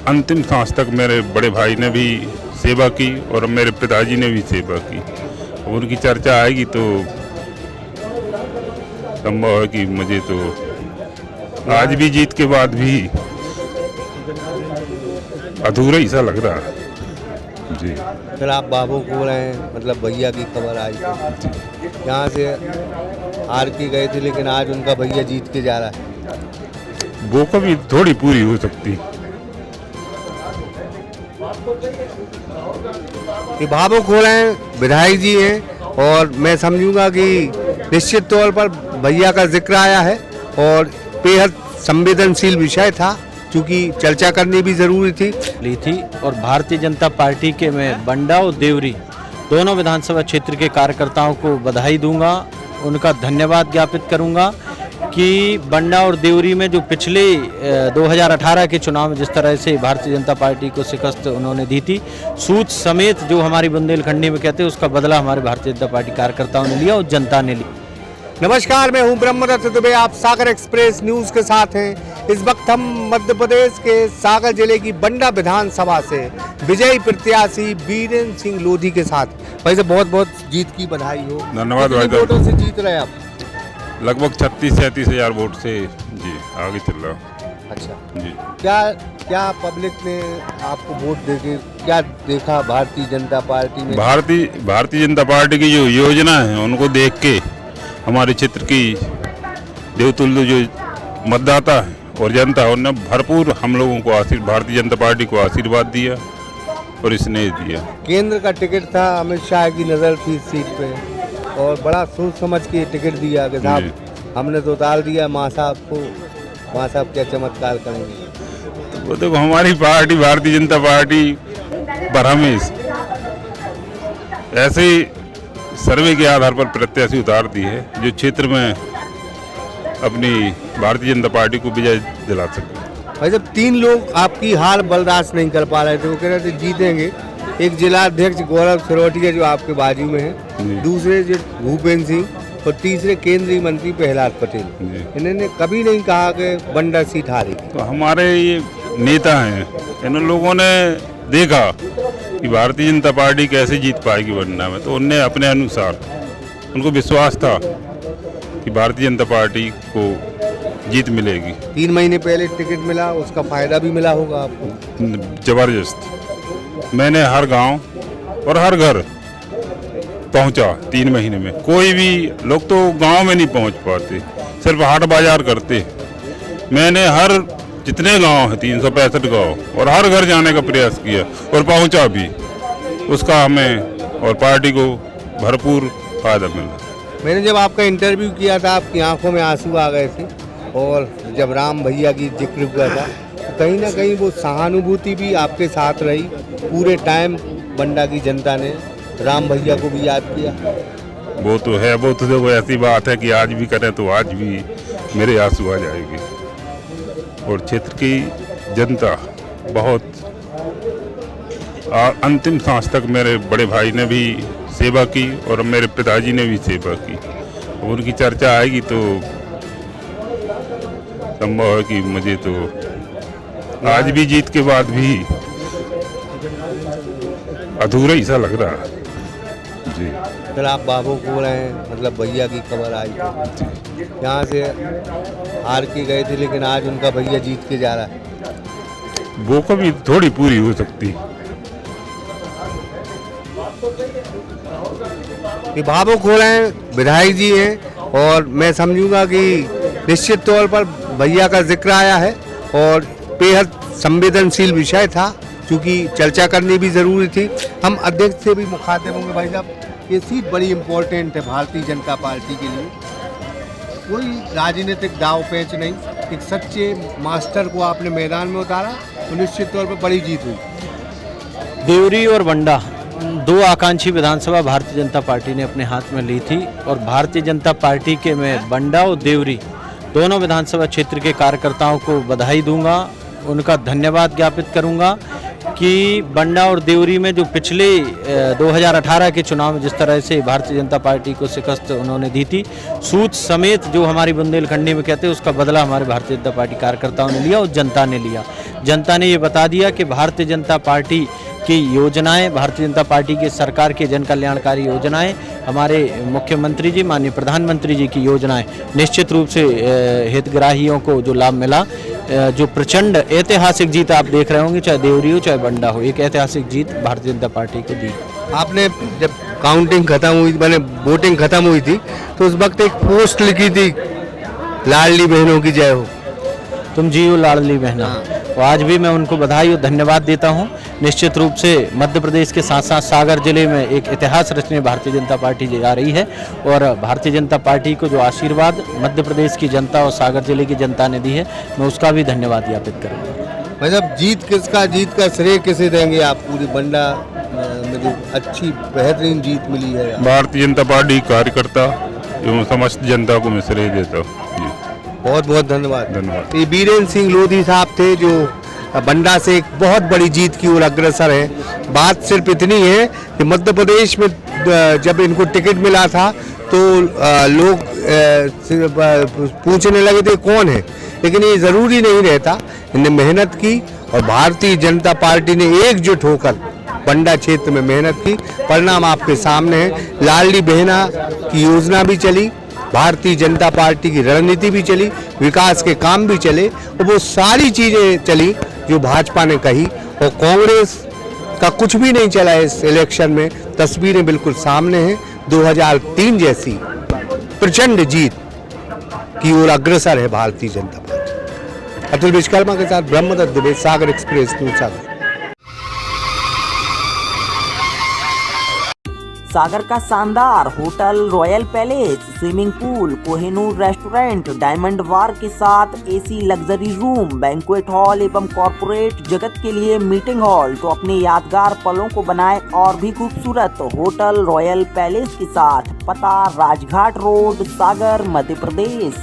अंतिम सांस तक मेरे बड़े भाई ने भी सेवा की और मेरे पिताजी ने भी सेवा की। उनकी चर्चा आएगी तो संभव है कि मुझे तो आज भी जीत के बाद भी अधूरा ही सा लग रहा है जी। फिर आप बाबू को रहे हैं, मतलब भैया की खबर आई थी, यहाँ से हार के गए थे, लेकिन आज उनका भैया जीत के जा रहा है। वो कभी थोड़ी पूरी हो सकती। कि भावुक हो रहे हैं विधायक जी हैं, और मैं समझूंगा कि निश्चित तौर पर भैया का जिक्र आया है और बेहद संवेदनशील विषय था, क्योंकि चर्चा करनी भी जरूरी थी। ली थी और भारतीय जनता पार्टी के मैं बंडा और देवरी दोनों विधानसभा क्षेत्र के कार्यकर्ताओं को बधाई दूंगा, उनका धन्यवाद ज्ञापित करूंगा कि बंडा और देवरी में जो पिछले 2018 के चुनाव में जिस तरह से भारतीय जनता पार्टी को शिकस्त उन्होंने दी थी, सूद समेत जो हमारी बुंदेलखंडी में कहते हैं, उसका बदला हमारे भारतीय जनता पार्टी कार्यकर्ताओं ने लिया और जनता ने ली। नमस्कार, मैं हूं ब्रह्मदत्त दुबे, आप सागर एक्सप्रेस न्यूज के साथ हैं। इस वक्त हम मध्य प्रदेश के सागर जिले की बंडा विधानसभा से विजयी प्रत्याशी बीरेंद्र सिंह लोधी के साथ। भाई साहब, बहुत बहुत जीत की बधाई हो। धन्यवाद भाई साहब। वोटों से जीत रहे आप? लगभग 36-37 हजार वोट से जी आगे चल रहा हूँ। अच्छा जी। क्या पब्लिक ने आपको वोट देके क्या देखा भारतीय जनता पार्टी में? भारतीय जनता पार्टी की जो योजना है उनको देख के हमारे क्षेत्र की देवतुल्य जो मतदाता है और जनता, उन्होंने भरपूर हम लोगों को भारतीय जनता पार्टी को आशीर्वाद दिया और इसने दिया। केंद्र का टिकट था, अमित शाह की नज़र थी इस सीट पे, और बड़ा सोच समझ के टिकट दिया कि साहब हमने तो डाल दिया माँ साहब को, माँ साहब क्या चमत्कार करेंगे। वो देखो, हमारी पार्टी भारतीय जनता पार्टी पर हमें ऐसे ही सर्वे के आधार पर प्रत्याशी उतारती है जो क्षेत्र में अपनी भारतीय जनता पार्टी को विजय दिला सके। भाई जब 3 लोग आपकी हार बर्दाश्त नहीं कर पा रहे थे, वो कह रहे थे जीतेंगे। एक जिला अध्यक्ष गौरव सिरोटिया जो आपके बाजू में है, दूसरे जो भूपेंद्र सिंह, और तीसरे केंद्रीय मंत्री प्रहलाद पटेल। इन्होंने कभी नहीं कहा कि बंडा सीट हारेगी। तो हमारे ये नेता हैं, इन लोगों ने देखा कि भारतीय जनता पार्टी कैसे जीत पाएगी बंडा में, तो उनने अपने अनुसार, उनको विश्वास था कि भारतीय जनता पार्टी को जीत मिलेगी। 3 महीने पहले टिकट मिला, उसका फायदा भी मिला होगा आपको? जबरदस्त। मैंने हर गांव और हर घर पहुंचा 3 महीने में। कोई भी लोग तो गांव में नहीं पहुंच पाते, सिर्फ हाट बाजार करते। मैंने हर जितने गांव हैं 365 गांव, और हर घर जाने का प्रयास किया और पहुंचा भी। उसका हमें और पार्टी को भरपूर फायदा मिला। मैंने जब आपका इंटरव्यू किया था, आपकी आंखों में आंसू आ गए थे, और जब राम भैया की जिक्र हुआ था, तो कहीं ना कहीं वो सहानुभूति भी आपके साथ रही। पूरे टाइम बंडा की जनता ने राम भैया को भी याद किया। वो तो है, वो तो देखो ऐसी बात है कि आज भी करें तो आज भी मेरे आंसू आ जाएंगे। और क्षेत्र की जनता बहुत अंतिम सांस तक मेरे बड़े भाई ने भी सेवा की और मेरे पिताजी ने भी सेवा की। उनकी चर्चा आएगी तो संभव है कि मुझे तो आज भी जीत के बाद भी अधूरा ही सा लग रहा है जी। फिर आप बाबू को रहे हैं, मतलब भैया की खबर आई थी, यहाँ से हार के गए थे, लेकिन आज उनका भैया जीत के जा रहा है। वो कभी थोड़ी पूरी हो सकती। कि भावुक हो रहे हैं विधायक जी हैं, और मैं समझूंगा कि निश्चित तौर पर भैया का जिक्र आया है और बेहद संवेदनशील विषय था, क्योंकि चर्चा करनी भी जरूरी थी। हम अध्यक्ष से भी मुखातिब होंगे। भाई साहब, ये सीट बड़ी इम्पोर्टेंट है भारतीय जनता पार्टी के लिए, कोई राजनीतिक दाव पेच नहीं, एक सच्चे मास्टर को आपने मैदान में उतारा, तो निश्चित तौर पर बड़ी जीत हुई। देवरी और बंडा 2 आकांक्षी विधानसभा भारतीय जनता पार्टी ने अपने हाथ में ली थी, और भारतीय जनता पार्टी के मैं बंडा और देवरी दोनों विधानसभा क्षेत्र के कार्यकर्ताओं को बधाई दूंगा, उनका धन्यवाद ज्ञापित करूंगा कि बंडा और देवरी में जो पिछले 2018 के चुनाव में जिस तरह से भारतीय जनता पार्टी को शिकस्त उन्होंने दी थी, सूद समेत जो हमारी बुंदेलखंडी में कहते हैं उसका बदला हमारे भारतीय जनता पार्टी कार्यकर्ताओं ने लिया और जनता ने लिया। जनता ने ये बता दिया कि भारतीय जनता पार्टी की योजनाएं, भारतीय जनता पार्टी की सरकार की जन कल्याणकारी योजनाएं, हमारे मुख्यमंत्री जी माननीय प्रधानमंत्री जी की योजनाएं निश्चित रूप से हितग्राहियों को जो लाभ मिला, जो प्रचंड ऐतिहासिक जीत आप देख रहे होंगे, चाहे देवरी हो चाहे बंडा हो, एक ऐतिहासिक जीत भारतीय जनता पार्टी को दी। आपने जब काउंटिंग खत्म हुई, मैंने वोटिंग खत्म हुई थी, तो उस वक्त एक पोस्ट लिखी थी, लाडली बहनों की जय हो। तुम जियो लाडली बहना। तो आज भी मैं उनको बधाई और धन्यवाद देता हूं। निश्चित रूप से मध्य प्रदेश के साथ साथ सागर जिले में एक इतिहास रचने भारतीय जनता पार्टी जा रही है और भारतीय जनता पार्टी को जो आशीर्वाद मध्य प्रदेश की जनता और सागर जिले की जनता ने दी है, मैं उसका भी धन्यवाद ज्ञापित करूँगा। मतलब जीत का श्रेय किसे देंगे आप? पूरी बंडा में जो अच्छी बेहतरीन जीत मिली है, भारतीय जनता पार्टी कार्यकर्ता एवं समस्त जनता को मैं श्रेय देता हूँ। बहुत बहुत धन्यवाद। धन्यवाद। ये बीरेन सिंह लोधी साहब थे जो बंडा से एक बहुत बड़ी जीत की ओर अग्रसर है। बात सिर्फ इतनी है कि मध्य प्रदेश में जब इनको टिकट मिला था तो लोग पूछने लगे थे कौन है, लेकिन ये ज़रूरी नहीं रहता। इन्हें मेहनत की और भारतीय जनता पार्टी ने एकजुट होकर बंडा क्षेत्र में मेहनत की। परिणाम आपके सामने है। लाडली बहना की योजना भी चली, भारतीय जनता पार्टी की रणनीति भी चली, विकास के काम भी चले और वो सारी चीज़ें चली जो भाजपा ने कही, और कांग्रेस का कुछ भी नहीं चला इस इलेक्शन में। तस्वीरें बिल्कुल सामने हैं। 2003 जैसी प्रचंड जीत की ओर अग्रसर है भारतीय जनता पार्टी। अतुल विश्वकर्मा के साथ ब्रह्मदत्त दुबे, सागर एक्सप्रेस न्यूज़ सागर। सागर का शानदार hotel Royal Palace, swimming pool, Kohinoor restaurant, Diamond bar के साथ AC luxury room, banquet hall एवं कॉर्पोरेट जगत के लिए मीटिंग हॉल, तो अपने यादगार पलों को बनाए और भी खूबसूरत। होटल रॉयल पैलेस के साथ पता राजघाट रोड, सागर, मध्य प्रदेश।